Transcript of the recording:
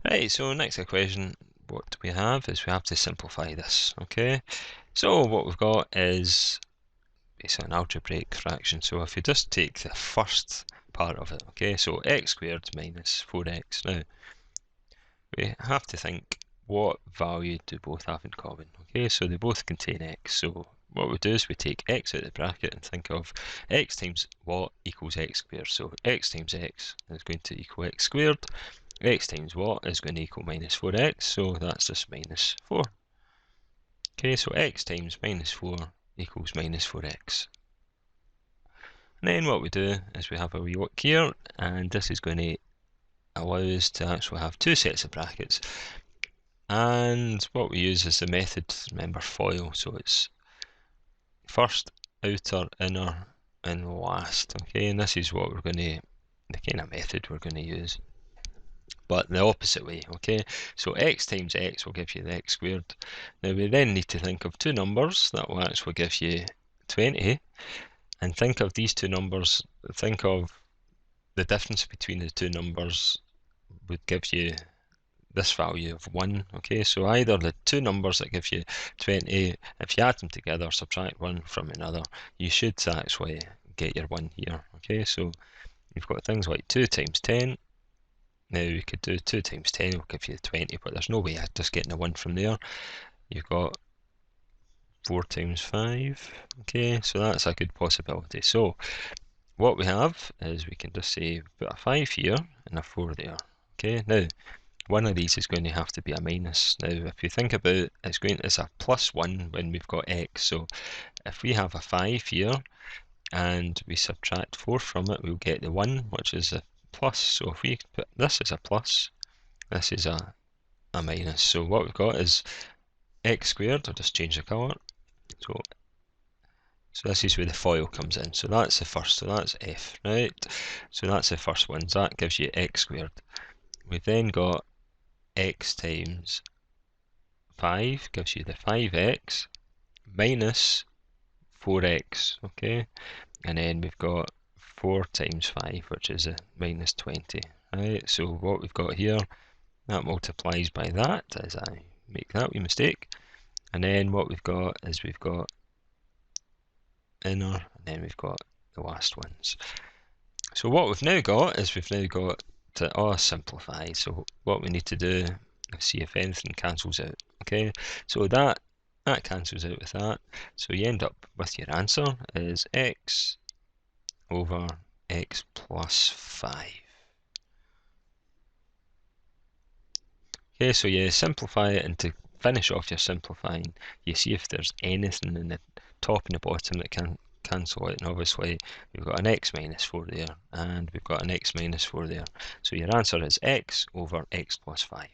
Right, so next equation, what we have is we have to simplify this, okay? So what we've got is basically an algebraic fraction. So if you just take the first part of it, okay? So x squared minus 4x. Now, we have to think, what value do both have in common? Okay, so they both contain x. So what we do is we take x out of the bracket and think of x times what equals x squared. So x times x is going to equal x squared. X times what is going to equal minus 4x, so that's just minus 4. Okay, so x times minus 4 equals minus 4x. And then what we do is we have a wee look here, and this is going to allow us to actually have two sets of brackets. And what we use is the method, remember, FOIL, so it's first, outer, inner, and last. Okay, and this is what we're going to, the kind of method we're going to use, but the opposite way, okay? So x times x will give you the x squared. Now we then need to think of two numbers that will actually give you 20, and think of these two numbers, think of the difference between the two numbers would give you this value of 1, okay? So either the two numbers that give you 20, if you add them together, subtract one from another, you should actually get your 1 here, okay? So you've got things like 2 times 10. Now we could do 2 times 10 will give you 20, but there's no way of just getting a 1 from there. You've got 4 times 5, okay, so that's a good possibility. So what we have is we can just say put a 5 here and a 4 there, okay? Now one of these is going to have to be a minus. Now if you think about it's a plus 1 when we've got x, so if we have a 5 here and we subtract 4 from it, we'll get the 1, which is a plus. So if we put this as a plus, this is a minus. So what we've got is x squared, I'll just change the colour. So this is where the FOIL comes in. So that's the first, so that's f, right? So that's the first one, so that gives you x squared. We've then got x times 5 gives you the 5x minus 4x, okay? And then we've got 4 times 5, which is a minus 20, right? So what we've got here, that multiplies by that, as I make that wee mistake. And then what we've got is we've got inner, and then we've got the last ones. So what we've now got is we've now got to simplify. So what we need to do is see if anything cancels out. Okay, so that cancels out with that. So you end up with your answer is x over x plus 5. Okay, so you simplify it, and to finish off your simplifying, you see if there's anything in the top and the bottom that can cancel out. And obviously we've got an x minus 4 there, and we've got an x minus 4 there. So your answer is x over x plus 5.